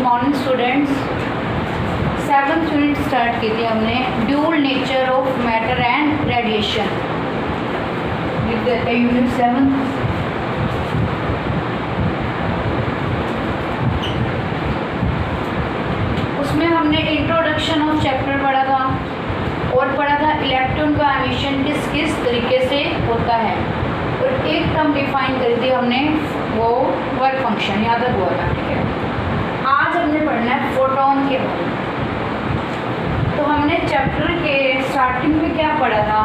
Morning students. 7th unit start की थी हमने, dual nature of matter and radiation. लिख देते हैं यूनिट 7। उसमें हमने इंट्रोडक्शन ऑफ चैप्टर पढ़ा था और पढ़ा था इलेक्ट्रॉन का एमिशन किस किस तरीके से होता है, और एक टर्म डिफाइन करी थी हमने, वो वर्क फंक्शन, याद हुआ था। ठीक है, आज हमने पढ़ना है फोटोन के बारे में। तो हमने चैप्टर के स्टार्टिंग में क्या पढ़ा था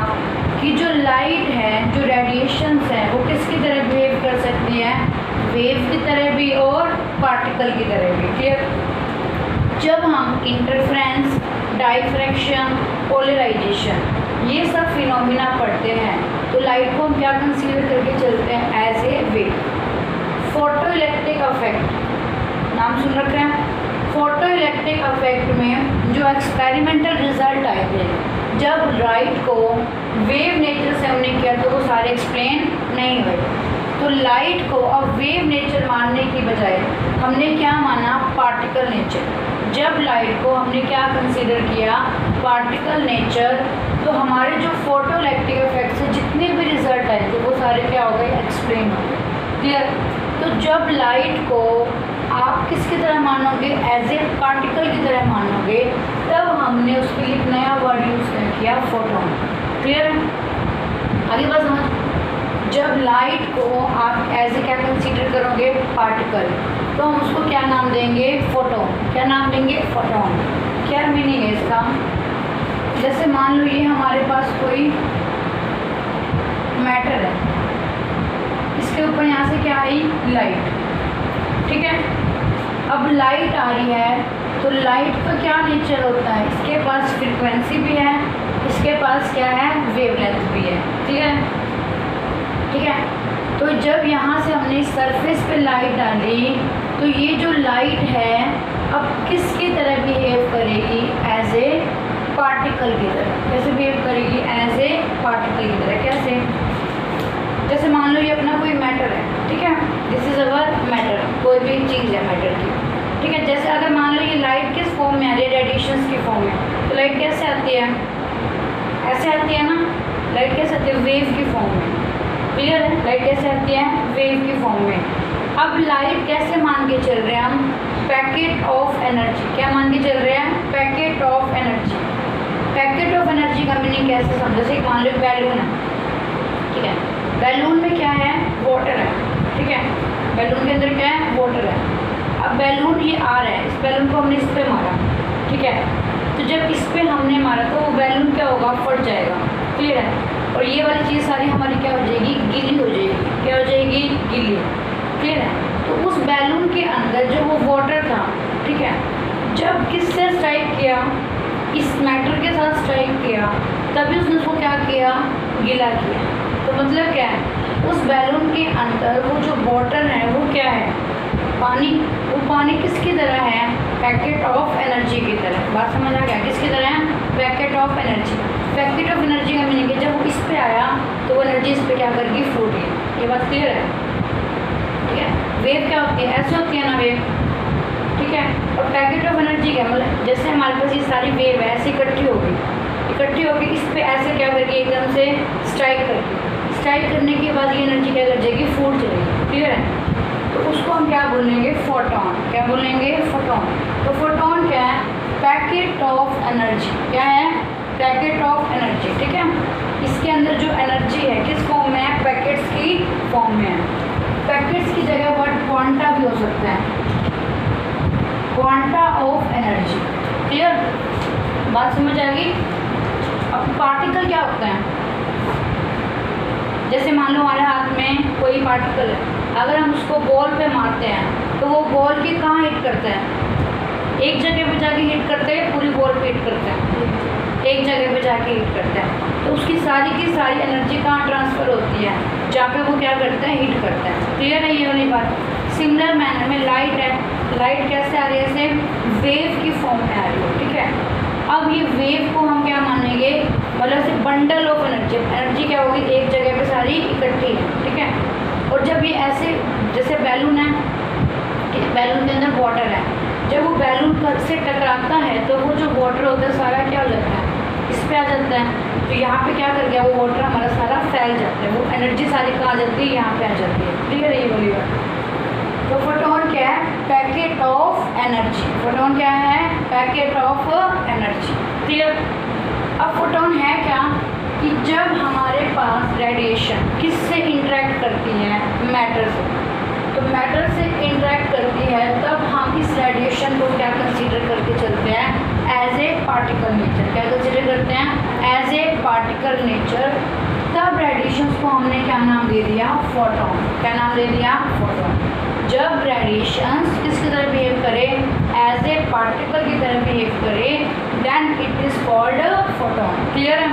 कि जो लाइट है, जो रेडिएशंस है, वो किसकी तरह बिहेव कर सकती है, वेव की तरह भी और पार्टिकल की तरह भी। क्लियर? जब हम इंटरफ्रेंस, डाइफ्रैक्शन, पोलराइजेशन ये सब फिनोमिना पढ़ते हैं तो लाइट को हम क्या कंसीडर करके चलते हैं, as a wave. Photo electric effect नाम सुन रखा है। फोटो इलेक्ट्रिक अफेक्ट में जो एक्सपेरिमेंटल रिजल्ट आए थे, जब लाइट को वेव नेचर से हमने किया तो वो सारे एक्सप्लेन नहीं हुए। तो लाइट को अब वेव नेचर मानने की बजाय हमने क्या माना, पार्टिकल नेचर। जब लाइट को हमने क्या कंसीडर किया, पार्टिकल नेचर, तो हमारे जो फोटो इलेक्ट्रिक इफेक्ट से जितने भी रिजल्ट आए थे वो सारे क्या हो गए, एक्सप्लेन हो गए। क्लियर? तो जब लाइट को आप किसकी तरह मानोगे, एज ए पार्टिकल की तरह मानोगे, तब हमने उसके लिए एक नया वर्ड यूज़ किया, फोटोन। क्लियर है? आगे बात समझ। जब लाइट को आप एज ए क्या कंसीडर करोगे, पार्टिकल, तो हम उसको क्या नाम देंगे, फोटोन। क्या नाम देंगे, फोटोन। क्या मीनिंग है इसका? जैसे मान लो ये हमारे पास कोई मैटर है, इसके ऊपर यहाँ से क्या आई, लाइट। ठीक है, अब लाइट आ रही है तो लाइट का क्या नेचर होता है, इसके पास फ्रीक्वेंसी भी है, इसके पास क्या है, वेवलेंथ भी है। ठीक है? ठीक है, तो जब यहाँ से हमने सरफेस पे लाइट डाली तो ये जो लाइट है अब किसकी तरह बिहेव करेगी, एज ए पार्टिकल की तरह। कैसे बिहेव करेगी, एज ए पार्टिकल की तरह। कैसे? जैसे मान लो ये अपना कोई मैटर है, ठीक है, दिस इज़ अवर मैटर, कोई भी चीज़ है मैटर की। ठीक है, जैसे अगर मान लो ये लाइट किस फॉर्म में आ रही है, रेडिएशंस की फॉर्म में, तो लाइट कैसे आती है, ऐसे आती है ना। लाइट कैसे आती है, वेव की फॉर्म में। क्लियर है? लाइट कैसे आती है, वेव की फॉर्म में। अब लाइट कैसे मान के चल रहे हैं हम, पैकेट ऑफ एनर्जी। क्या मान के चल रहे हैं, packet of energy. Packet of energy का मीनिंग कैसे समझो, जैसे मान लो बैलून है, ठीक है, बैलून में क्या है, वाटर है। ठीक है, बैलून के अंदर क्या है, वाटर है। अब बैलून ये आ रहा है, इस बैलून को हमने इस पर मारा, ठीक है, तो जब इस पर हमने मारा तो वो बैलून क्या होगा, फट जाएगा। क्लियर है? और ये वाली चीज़ सारी हमारी क्या हो जाएगी, गीली हो जाएगी। क्या हो जाएगी, गीली। क्लियर है? तो उस बैलून के अंदर जो वो वाटर था, ठीक है, जब किससे स्ट्राइक किया, इस मैटर के साथ स्ट्राइक किया, तभी उसने उसको क्या किया, गीला किया। तो मतलब क्या है, उस बैलून के अंदर वो जो वाटर है वो क्या है, पानी। वो पानी किसकी तरह है, पैकेट ऑफ एनर्जी की तरह। बात समझ आ गया, किसकी तरह है, packet of energy. Packet of energy का मीनिंग है जब वो इस पे आया तो वो एनर्जी इस पे क्या करेगी, फ्लो की। ये बात क्लियर है? ठीक है, वेव क्या होती है, ऐसे होती है ना वेव। ठीक है, और पैकेट ऑफ एनर्जी क्या, मतलब जैसे हमारे पास ये सारी वेव है, ऐसे इकट्ठी होगी इस पे ऐसे क्या करेगी, एकदम से स्ट्राइक करेगी। स्ट्राइक करने के बाद ये एनर्जी क्या कर जाएगी, फूट जाएगी। क्लियर है? तो उसको हम क्या बोलेंगे, फोटोन। क्या बोलेंगे, फोटोन। तो फोटोन क्या है, पैकेट ऑफ एनर्जी। क्या है, पैकेट ऑफ एनर्जी। ठीक है, इसके अंदर जो एनर्जी है किस फॉर्म में है, पैकेट्स की फॉर्म में है। पैकेट्स की जगह वर्ड क्वांटा भी हो सकता है, क्वांटा ऑफ एनर्जी। क्लियर? बात समझ आ गई? अब पार्टिकल क्या होता है, जैसे मान लो हमारे हाथ में कोई पार्टिकल है, अगर हम उसको बॉल पे मारते हैं तो वो बॉल की कहाँ हिट करता है, एक जगह पे जाके हिट करते हैं, पूरी बॉल पे हिट करता है, एक जगह पे जाके हिट करता है। तो उसकी सारी की सारी एनर्जी कहाँ ट्रांसफ़र होती है, जहाँ पे वो क्या करता है, हिट करता है। क्लियर है ये वाली बात? सिमिलर मैनर में लाइट है, लाइट कैसे आ रही है, ऐसे वेव की फॉर्म में आ रही है। ठीक है, अब ये वेव को हम क्या मानेंगे, मतलब से बंडल ऑफ एनर्जी। एनर्जी क्या होगी, एक जगह पे सारी इकट्ठी है। ठीक है, और जब ये ऐसे, जैसे बैलून है, बैलून के अंदर वाटर है, जब वो बैलून से टकराता है तो वो जो वाटर होता है सारा क्या हो जाता है, इस पे आ जाता है। तो यहाँ पे क्या कर गया, वो वाटर हमारा सारा फैल जाता है, वो एनर्जी सारी कहाँ आ जाती है, यहाँ पे आ जाती है। क्लियर है ये वाली बात। तो फोटोन क्या है, पैकेट ऑफ एनर्जी। फोटोन क्या है, पैकेट ऑफ एनर्जी। क्लियर। अब फोटोन है क्या कि जब हमारे पास रेडिएशन किससे इंटरेक्ट करती है, मैटर से, तो मैटर से इंटरेक्ट करती है तब हम इस रेडिएशन को क्या कंसीडर करके चलते हैं, एज ए पार्टिकल नेचर। क्या कंसीडर करते हैं, एज ए पार्टिकल नेचर। तब रेडिएशन को हमने क्या नाम दे दिया, फोटोन। क्या नाम दे दिया, फोटोन। जब रेडिएशन किसकी तरह बिहेव करे, एज ए पार्टिकल की तरह बिहेव करे, then it is called photon. Clear है,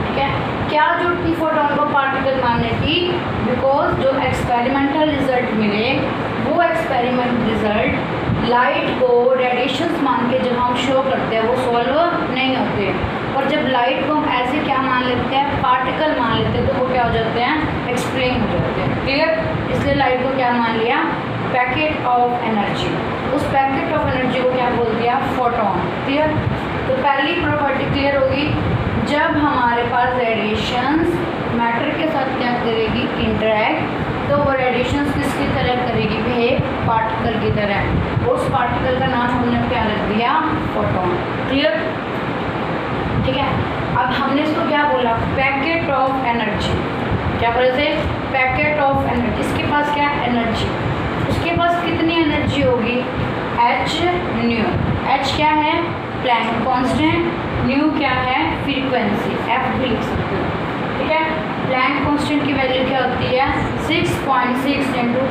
ठीक है। क्या जरूरत थी फोटोन को पार्टिकल मानने की, बिकॉज जो एक्सपेरिमेंटल रिजल्ट मिले वो एक्सपेरिमेंट रिजल्ट लाइट को रेडिएशंस मान के जब हम शो करते हैं वो सॉल्व नहीं होते, और जब लाइट को हम ऐसे क्या मान लेते हैं, पार्टिकल मान लेते हैं, तो वो क्या हो जाते हैं, एक्सप्लेन हो जाते हैं। क्लियर। इसलिए लाइट को क्या मान लिया, पैकेट ऑफ एनर्जी। उस पैकेट ऑफ एनर्जी को क्या बोल दिया, फोटोन। क्लियर। तो पहली प्रॉपर्टी क्लियर होगी, जब हमारे पास रेडिएशंस मैटर के साथ क्या करेगी, इंटरेक्ट, तो वो रेडिएशंस किसकी तरह करेगी, बिहेव पार्टिकल की तरह। उस पार्टिकल का नाम हमने क्या रख दिया, फोटोन। क्लियर, ठीक है। अब हमने इसको क्या बोला, पैकेट ऑफ एनर्जी। क्या बोले थे, पैकेट ऑफ एनर्जी। इसके पास क्या है, एनर्जी। उसके पास कितनी एनर्जी होगी, एच न्यू। एच क्या है, प्लैंक कांस्टेंट, न्यू क्या है, फ्रीक्वेंसी, एफ भी लिख सकते हो। ठीक है। प्लैंक कांस्टेंट की वैल्यू क्या होती है, 6.6 इंटू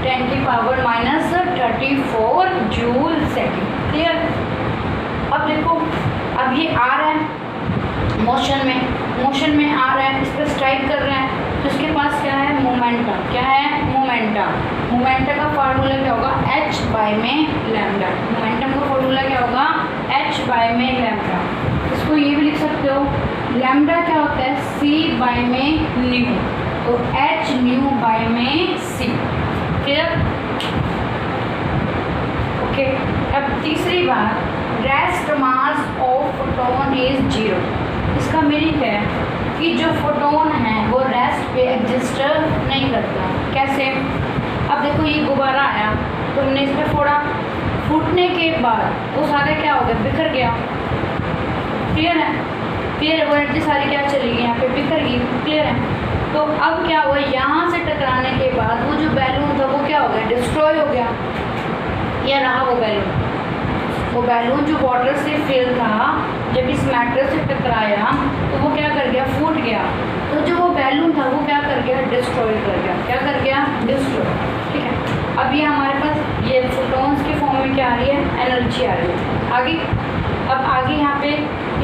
10⁻34 जूल सेकेंड। क्लियर। अब देखो, अब ये आ रहा है मोशन में आ रहा है, इस पर स्ट्राइक कर रहे हैं, तो इसके पास क्या है, मोमेंटम। क्या है, मोमेंटम का फार्मूला क्या होगा, h बाय में लैम्डा। मोमेंटम का फार्मूला क्या होगा, h बाय में लैम्डा। इसको ये भी लिख सकते हो, लैम्डा क्या होता है, c बाय में न्यू, तो h न्यू बाय में c। Clear, okay. अब तीसरी बात, rest mass of photon is 0। इसका मीनिंग है कि जो फोटोन है वो रेस्ट पे एग्जिस्ट नहीं करता। कैसे, अब देखो ये गुब्बारा आया, तुमने इस पर फोड़ा, फूटने के बाद वो सारा क्या हो गया, बिखर गया। क्लियर है, क्लियर। वो एनर्जी सारी क्या चली गई, यहाँ पे बिखर गई। क्लियर है। तो अब क्या हुआ, यहाँ से टकराने के बाद वो जो बैलून था वो क्या हो गया, डिस्ट्रॉय हो गया। यह रहा वो बैलून जो वाटर से फिल था, जब इस मैटर से टकराया तो वो क्या कर गया, फूट गया। तो जो वो बैलून था वो क्या कर गया, डिस्ट्रॉय कर गया। क्या कर गया, डिस्ट्रॉय। ठीक है। अब ये हमारे पास ये फोटोन्स के फॉर्म में क्या आ रही है, एनर्जी आ रही है। आगे, अब आगे यहाँ पे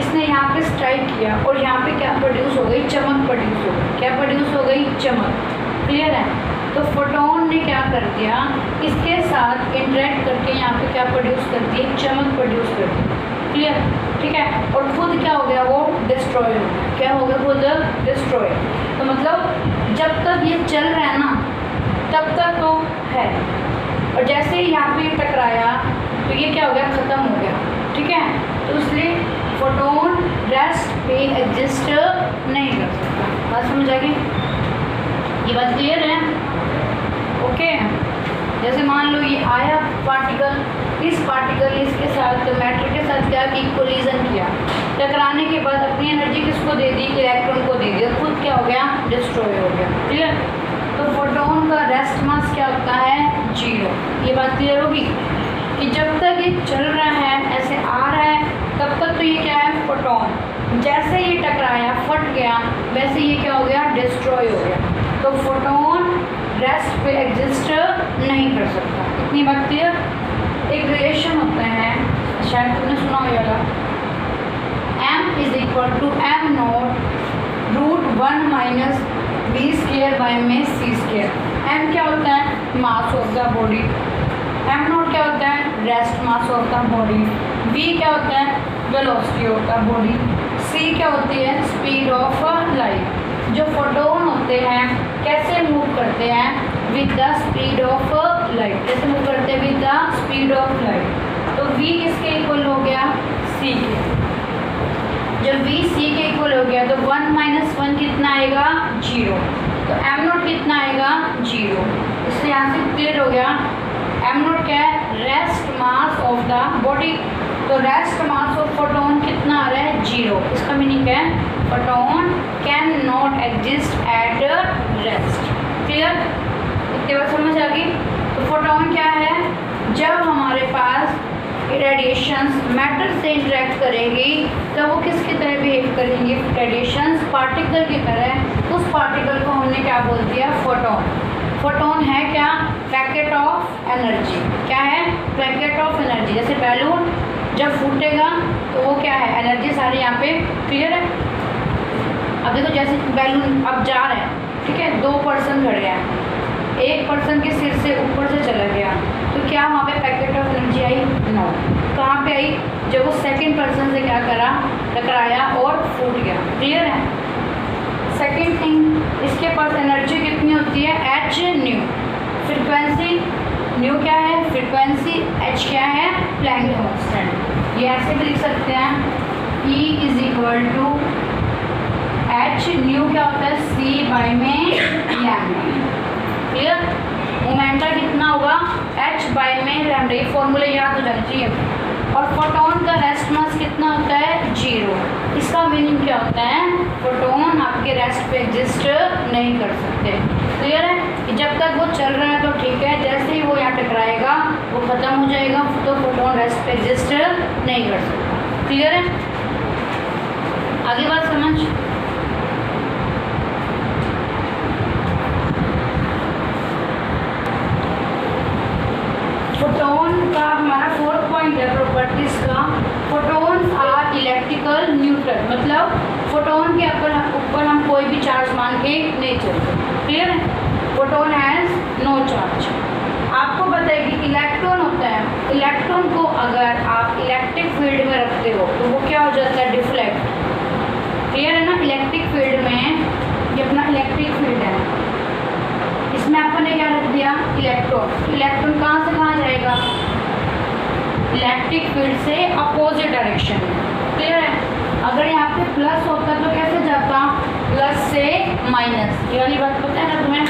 इसने यहाँ पे स्ट्राइक किया और यहाँ पे क्या प्रोड्यूस हो गई, चमक प्रोड्यूस हो गई। क्या प्रोड्यूस हो गई, चमक। क्लियर है। तो फोटोन ने क्या कर दिया, इसके साथ इंटरेक्ट करके यहाँ पे क्या प्रोड्यूस कर दी, चमक प्रोड्यूस कर दी। क्लियर, ठीक है। और खुद क्या हो गया, वो डिस्ट्रॉय हो गया। क्या हो गया, खुद डिस्ट्रॉय। तो मतलब जब तक ये चल रहा है ना तब तक तो है, और जैसे ही यहाँ पे टकराया तो ये क्या हो गया, ख़त्म हो गया। ठीक है। तो इसलिए फोटोन रेस्ट पे एग्जिस्ट नहीं कर सकता। बात समझ आ गई, ये बात क्लियर है। ओके। जैसे मान लो ये आया पार्टिकल, इस पार्टिकल ने इसके साथ मैटर के साथ क्या की, कोलिजन किया। टकराने के बाद अपनी एनर्जी किसको दे दी, इलेक्ट्रॉन को दे दिया, खुद क्या हो गया, डिस्ट्रॉय हो गया। क्लियर। तो फोटोन का रेस्ट मास क्या होता है, 0। ये बात क्लियर होगी कि जब तक ये चल रहा है, ऐसे आ रहा है, तब तक तो ये क्या है, फोटोन। जैसे ये टकराया, फट गया, वैसे ये क्या हो गया, डिस्ट्रॉय हो गया। तो फोटोन रेस्ट पे एग्जिस्ट नहीं कर सकता। इतनी बात क्लियर। एक रिलेशन होता है, शायद तुमने सुना होगा, m is equal to m0√1 - v² by में c²। m क्या होता है, mass of the body. m0 क्या होता है, rest mass of the body. v क्या होता है, velocity of the body. c क्या होती है, स्पीड ऑफ लाइट। जो फोटोन होते हैं कैसे मूव करते हैं, with the speed of light. कैसे मूव करते हैं, with the speed of light. v किसके इक्वल हो गया, c के। जब v c के इक्वल हो गया तो 1 - 1 कितना आएगा, 0। तो m नॉट कितना आएगा, 0। इसलिए यहाँ से क्लियर हो गया। m नॉट क्या है, rest mass of the body. तो रेस्ट मास ऑफ फोटोन कितना आ रहा है, 0। इसका मीनिंग है photon can not exist at rest. Clear, इतने बार समझ आ गई। तो फोटोन क्या है, जब हमारे पास रेडिएशंस मैटर से इंटरेक्ट करेगी तो वो किसकी तरह बिहेव करेंगे, रेडिएशंस पार्टिकल की तरह। उस पार्टिकल को हमने क्या बोल दिया, फोटोन। फोटोन है क्या, पैकेट ऑफ एनर्जी। क्या है, पैकेट ऑफ एनर्जी। जैसे बैलून जब फूटेगा तो वो क्या है, एनर्जी सारी यहाँ पे। क्लियर है। अब देखो जैसे बैलून अब जा रहे हैं, ठीक है, 2 पर्सन खड़े हैं, एक पर्सन के सिर से ऊपर से चला गया तो क्या वहाँ पे पैकेट ऑफ एनर्जी आई, नो। कहाँ पे आई, जब वो सेकंड पर्सन से क्या करा, टकराया और फूट गया। क्लियर है। सेकंड थिंग, इसके पास एनर्जी कितनी होती है, h न्यू। फ्रीक्वेंसी न्यू क्या है, फ्रीक्वेंसी, h क्या है, प्लैंक कांस्टेंट। ये ऐसे भी लिख सकते हैं, E = h न्यू क्या होता है, c में लैम्डा। क्लियर। मोमेंटा कितना होगा, h में लैम्डा। ये फॉर्मूला याद हो जाना चाहिए। और फोटोन का रेस्ट मास कितना होता है, 0। इसका मीनिंग क्या होता है, फोटोन आपके रेस्ट पे एग्जिस्ट नहीं कर सकते। क्लियर है कि जब तक वो चल रहा है तो ठीक है, जैसे ही वो यहाँ टकराएगा वो ख़त्म हो जाएगा, तो फोटोन रेस्ट पे एग्जिस्ट नहीं कर सकता। क्लियर है, आगे बात समझ। फोटोन का हमारा 4th पॉइंट है प्रॉपर्टीज का। फोटोन्स आर इलेक्ट्रिकल न्यूट्रल, मतलब फोटोन के ऊपर हम कोई भी चार्ज मान के नहीं चलते। क्लियर है। Photon has no charge. आपको पता है कि इलेक्ट्रॉन होता है, इलेक्ट्रॉन को अगर आप इलेक्ट्रिक फील्ड में रखते हो तो वो क्या हो जाता है, डिफ्लेक्ट। क्लियर है ना। इलेक्ट्रिक फील्ड में, ये अपना इलेक्ट्रिक फील्ड है, इसमें आपने क्या रख दिया, इलेक्ट्रॉन। इलेक्ट्रॉन कहाँ से कहाँ जाएगा, इलेक्ट्रिक फील्ड से अपोजिट डायरेक्शन में। क्लियर है। अगर यहाँ पे प्लस होता तो कैसे जाता, प्लस से माइनस। ये वाली बात पता है ना तुम्हें।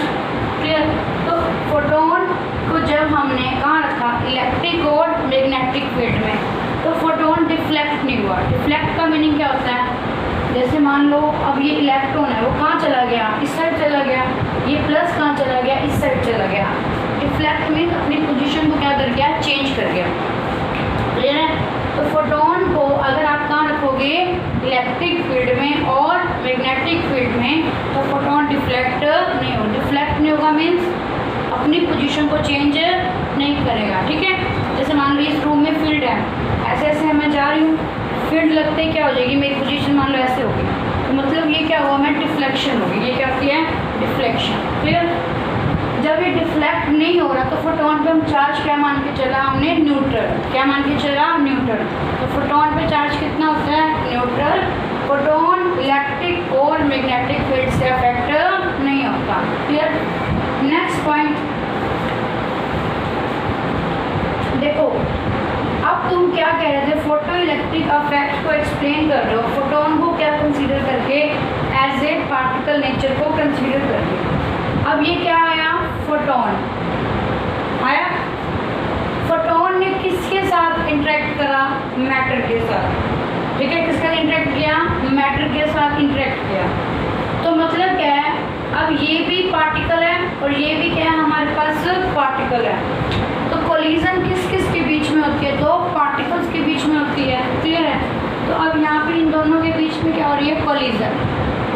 क्लियर। तो फोटोन को जब हमने कहाँ रखा, इलेक्ट्रिक और मैग्नेटिक फील्ड में, तो फोटोन डिफ्लेक्ट नहीं हुआ। डिफ्लेक्ट का मीनिंग क्या होता है, जैसे मान लो अब ये इलेक्ट्रॉन है, वो कहाँ चला गया, इस साइड चला गया। ये प्लस कहाँ चला गया, इस साइड चला गया। डिफ्लेक्ट मीन अपनी पोजीशन को क्या कर गया, चेंज कर गया। क्लियर है। तो फोटोन को अगर आप कहाँ रखोगे, इलेक्ट्रिक फील्ड में और मैग्नेटिक फील्ड में, तो फोटोन डिफ्लेक्ट नहीं होगा। डिफ्लेक्ट नहीं होगा मीन्स अपनी पोजीशन को चेंज नहीं करेगा। ठीक है। जैसे मान लो इस रूम में फील्ड है, ऐसे ऐसे मैं जा रही हूँ, फील्ड लगते ही क्या हो जाएगी, मेरी पोजीशन मान लो ऐसे होगी, तो मतलब ये क्या हुआ, मैं डिफ्लेक्शन होगी। ये क्या होती है, डिफ्लेक्शन। क्लियर। जब ये डिफ्लेक्ट नहीं हो रहा तो फोटोन पे हम चार्ज क्या मान के चला, हमने न्यूट्रल। क्या मान के चला, न्यूट्रल। तो फोटोन पे चार्ज कितना होता है, न्यूट्रल। फोटोन इलेक्ट्रिक और मैग्नेटिक फील्ड से अफेक्ट नहीं होता। क्लियर। नेक्स्ट पॉइंट देखो, अब तुम क्या कह रहे थे, फोटो इलेक्ट्रिक अफेक्ट को एक्सप्लेन कर रहे हो, फोटोन को क्या कंसीडर करके, एज ए पार्टिकल नेचर को कंसीडर करके। अब ये क्या आया, फोटोन आया। फोटोन ने किसके साथ इंटरेक्ट करा, मैटर के साथ। ठीक है। किसका इंटरेक्ट किया, मैटर के साथ इंटरेक्ट किया। तो मतलब क्या है, अब ये भी पार्टिकल है और ये भी क्या है, हमारे पास पार्टिकल है। तो कोलिजन किस किस के बीच में होती है, दो पार्टिकल्स के बीच में होती है। क्लियर है। तो अब यहाँ पे इन दोनों के बीच में क्या हो रही है, कोलिजन।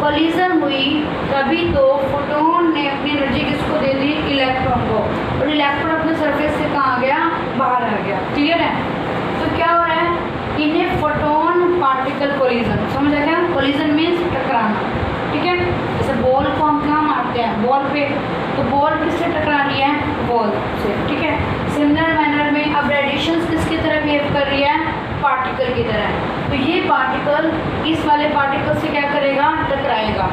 कोलिजन हुई तभी तो फोटोन ने अपनी एनर्जी किसको दे दी, इलेक्ट्रॉन को, और इलेक्ट्रॉन अपने सरफेस से कहाँ गया, बाहर आ गया। क्लियर है। तो क्या हो रहा है, इन्हें फोटोन पार्टिकल कोलिजन, समझ आ गया। कोलिजन मीन्स टकराना। ठीक है। जैसे बॉल को हम कहाँ मारते हैं, बॉल पे, तो बॉल किससे टकरा रही है, बॉल से। ठीक है। सिमिलर मैनर में अब रेडिएशंस किसकी तरह बिहेव कर रही है, पार्टिकल की तरह। तो ये पार्टिकल इस वाले पार्टिकल से क्या करेगा, टकराएगा।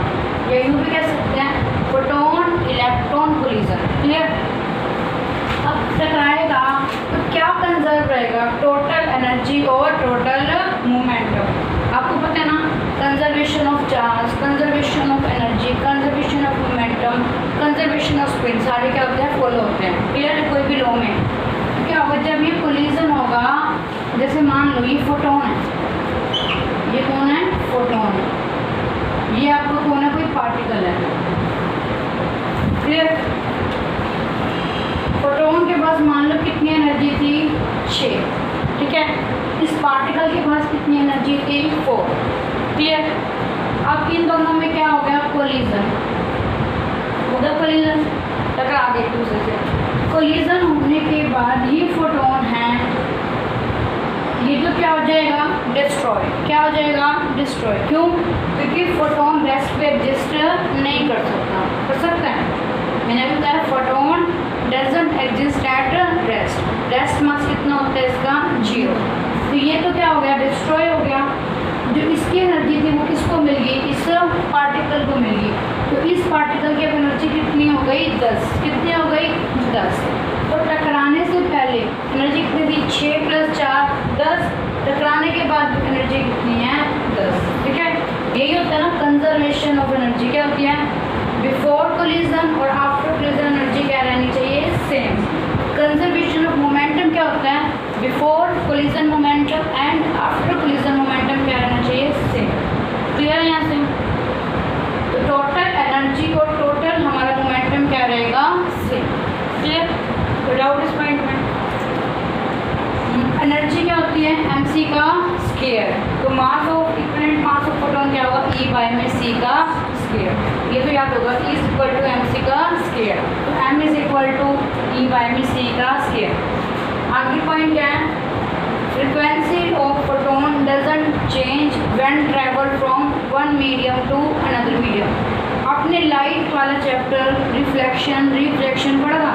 या यूँ भी कह सकते हैं फोटोन इलेक्ट्रॉन कोलिजन। क्लियर। अब टकराएगा तो क्या कंजर्व रहेगा, टोटल एनर्जी और टोटल मोमेंटम। आपको पता है ना, conservation of charge, conservation of energy, conservation of momentum, conservation of speed, सारे क्या होते हैं, फॉलो होते हैं। क्लियर है? कोई भी लॉ में तो क्या होगा, जब ये कोलिजन होगा, जैसे मान लो ये फोटोन है, ये कौन है, फोटोन, ये आपको कौन है, कोई पार्टिकल है। क्लियर? फोटोन के पास मान लो कितनी एनर्जी थी, 6, ठीक है। इस पार्टिकल के पास कितनी एनर्जी थी, 4। क्लियर? अब इन दोनों में क्या हो गया, कोलिजन हो गया, कोलिजन टकरा गए एक दूसरे से। कोलिजन होने के बाद ये फोटोन है, ये तो क्या हो जाएगा, डिस्ट्रॉय। क्या हो जाएगा, डिस्ट्रॉय। क्यों? क्योंकि फोटोन रेस्ट पे एग्जिस्ट नहीं कर सकता। कर सकता है? मैंने भी बताया photon doesn't exist at rest. Rest mass कितना होता है इसका, 0। तो ये तो क्या हो गया, डिस्ट्रॉय हो गया। जो इसकी एनर्जी थी वो किसको मिल गई, इस पार्टिकल को मिल गई। तो इस पार्टिकल की एनर्जी कितनी हो गई, 10। कितनी हो गई, 10। तो टकराने से पहले एनर्जी कितनी थी, 6 + 4 10। टकराने के बाद एनर्जी कितनी है, 10। ठीक है? यही होता है ना कंजर्वेशन ऑफ एनर्जी। क्या होती है, बिफोर कोलिजन और आफ्टर कोलिजन एनर्जी क्या रहनी चाहिए, सेम। कंजर्वेशन ऑफ मोमेंटम क्या होता है, before collision momentum and after collision momentum क्या रहना चाहिए, सेम। क्लियर है यहाँ से? तो टोटल एनर्जी और टोटल हमारा मोमेंटम क्या रहेगा, सेम। क्लियर? विदाउट इस पॉइंट में एनर्जी क्या होती है, mc का स्क्वायर। तो mass of equivalent mass of photon क्या होगा, E/mc का स्क्वायर। ये तो याद होगा, E = mc का स्क्वायर। तो m = E/mc का स्क्वायर। आगे पॉइंट क्या है, frequency of photon doesn't change when travel from one medium to another medium. आपने लाइट वाला चैप्टर रिफ्लेक्शन पढ़ा था।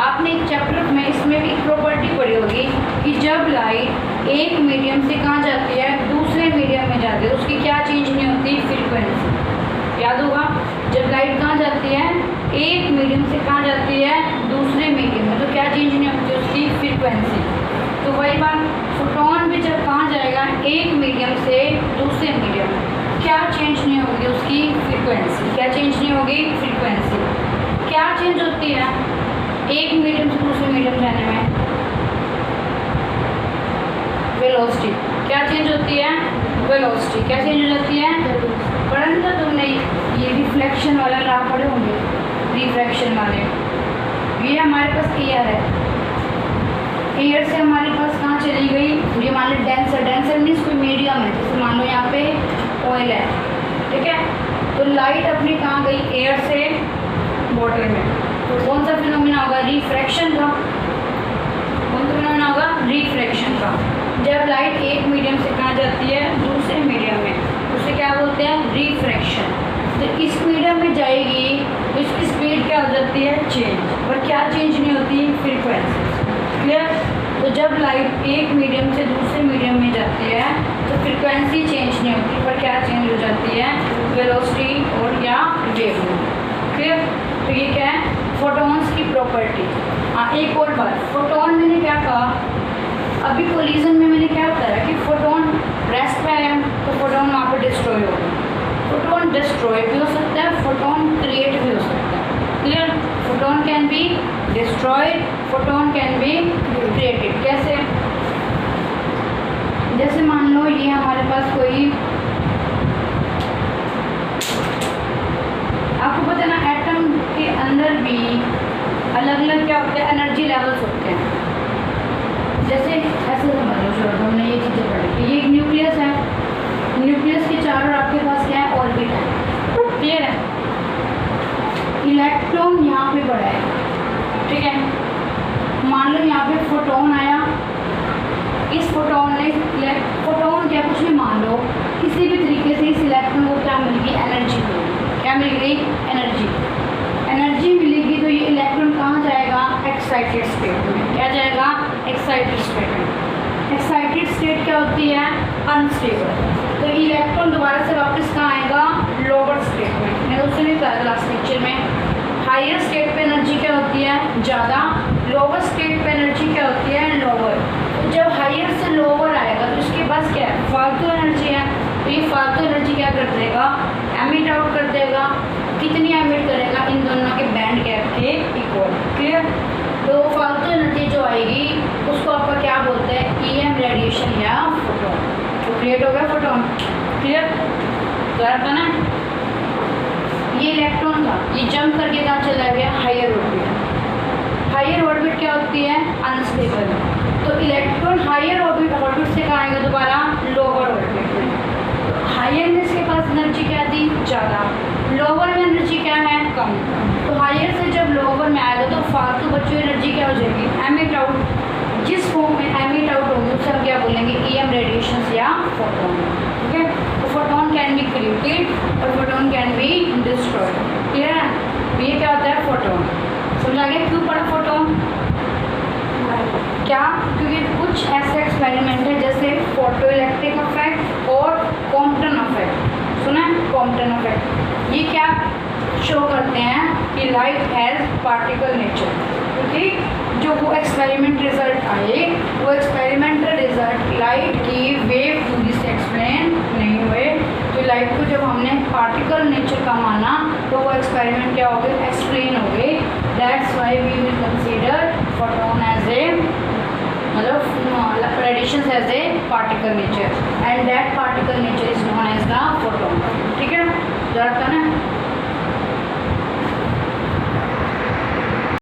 आपने एक चैप्टर में इसमें भी प्रॉपर्टी पढ़ी होगी कि जब लाइट एक मीडियम से कहाँ जाती है, दूसरे मीडियम में जाती है, तो उसकी क्या चेंज नहीं होती, फ्रीक्वेंसी। याद होगा, जब लाइट कहाँ जाती है, एक मीडियम से कहाँ जाती है, दूसरे मीडियम में, तो क्या चेंज नहीं होती, उसकी फ्रीक्वेंसी। तो वही बात, फोटोन भी जब कहाँ जाएगा, एक मीडियम से दूसरे मीडियम में, क्या चेंज नहीं होगी, उसकी फ्रीक्वेंसी। क्या चेंज नहीं होगी, फ्रीक्वेंसी। क्या चेंज होती है एक मीडियम से दूसरे मीडियम जाने में, वेलोसिटी। क्या चेंज होती है, वेलोसिटी। क्या चेंज हो जाती है, पढ़ा नहीं था तुमने, ये रिफ्लेक्शन वाला ला पढ़े होंगे, रिफ्रैक्शन वाले। ये हमारे पास एयर है, एयर से हमारे पास कहाँ चली गई, ये मान लो डेंसर मीन्स कोई मीडियम है, जैसे मान लो यहाँ पे ऑयल है, ठीक है। तो लाइट अपनी कहाँ गई, एयर से वाटर में। तो कौन सा फिनोमिना होगा, रिफ्रैक्शन का। कौन सा फिनोमिना होगा, रिफ्रैक्शन का। जब लाइट एक मीडियम से कहाँ जाती है, दूसरे मीडियम में, उसे क्या बोलते हैं, रिफ्रैक्शन। तो इस मीडियम में जाएगी तो इसकी स्पीड क्या हो जाती है, चेंज। और क्या चेंज नहीं होती, फ्रीक्वेंसी। क्लियर? तो जब लाइट एक मीडियम से दूसरे मीडियम में जाती है तो फ्रीक्वेंसी चेंज नहीं होती, पर क्या चेंज हो जाती है, वेलोसिटी और या वेवलेंथ। क्लियर? तो ये क्या है, फोटोन्स की प्रॉपर्टी। हाँ, एक और बात, फोटोन मैंने क्या कहा, अभी कोलिजन में मैंने क्या बताया कि फोटोन रेस्ट पे आया तो फोटोन वहाँ पर डिस्ट्रॉय हो गया। फोटोन डिस्ट्रॉय भी हो सकता है, फोटोन क्रिएट भी हो सकता है। Clear? Photon can be destroyed, photon can be created. कैसे? जैसे मान लो ये हमारे पास कोई, आपको पता है ना, एटम के अंदर भी अलग अलग क्या होते हैं, एनर्जी लेवल्स होते हैं। जैसे ऐसे समझ लो, चलो हमने ये चीज़ें पढ़ी कि ये एक न्यूक्लियस है, न्यूक्लियस के चारों आपके पास क्या है, ऑर्बिट है। क्लियर है? इलेक्ट्रॉन यहाँ पे पड़ा है, ठीक है। मान लो यहाँ पे फोटोन आया, इस फोटोन ने, फोटोन क्या कुछ भी मान लो, किसी भी तरीके से इस इलेक्ट्रॉन को क्या मिल गई, एनर्जी मिली। क्या मिल गई, एनर्जी। एनर्जी मिलेगी तो ये इलेक्ट्रॉन कहाँ जाएगा, एक्साइटेड स्टेट में। क्या जाएगा, एक्साइटेड स्टेट में। एक्साइटेड स्टेट क्या होती है, अनस्टेबल। तो इलेक्ट्रॉन दोबारा से वापस कहाँ आएगा, लोअर स्टेट में। मैंने उससे भी कहा लास्ट लेक्चर में, हायर स्टेट पे एनर्जी क्या होती है, ज़्यादा, लोअर स्टेट पे एनर्जी क्या होती है, लोअर। तो जब ये फालतू एनर्जी क्या कर देगा, एमिट आउट कर देगा। कितनी एमिट करेगा, इन दोनों के बैंड गैप के इक्वल। क्लियर। तो फालतू एनर्जी जो आएगी उसको आपका क्या बोलते हैं, ईएम रेडिएशन या फोटोन। तो क्रिएट हो गया फोटोन। क्लियर, क्लियर था ना। ये इलेक्ट्रॉन था, ये जंप करके कहाँ चला गया, हायर ऑर्बिट। हायर ऑर्बिट क्या होती है, अनस्टेबल। तो इलेक्ट्रॉन हायर ऑर्बिट से कहाँ आएगा दोबारा, लोअर ऑर्बिट में। तो हायर में इसके पास एनर्जी क्या थी, ज़्यादा, लोअर में एनर्जी क्या है, कम। तो हायर से जब लोअर में आएगा तो फालतू बच्चों एनर्जी क्या हो जाएगी, एमिट आउट। जिस फॉर्म में एमिट आउट होंगे उसे हम क्या बोलेंगे, ईएम रेडिएशन या फोटोन। ठीक है। तो फोटोन कैन बी क्रिएटेड और photon can be destroyed. Clear है। ये क्या होता है, फोटोन। समझा गया क्यों पढ़ा फोटोन, क्या, क्योंकि कुछ ऐसे एक्सपेरिमेंट है जैसे फोटो इलेक्ट्रिक इफेक्ट और कॉम्पटन इफेक्ट। सुना है कॉम्पटन इफेक्ट, ये क्या शो करते हैं कि लाइट हैज़ पार्टिकल नेचर। क्योंकि जो वो एक्सपेरिमेंट रिजल्ट आए, वो एक्सपेरिमेंटल रिजल्ट लाइट की वेव थ्योरी से एक्सप्लेन नहीं हुए। तो लाइट को जब हमने पार्टिकल नेचर का माना तो वो एक्सपेरिमेंट क्या हो गए, एक्सप्लेन हो गए। That's why we will consider photon as a, मतलब radiation as a particle nature, and that particle nature is known as the photon. ठीक है, जरा था ना।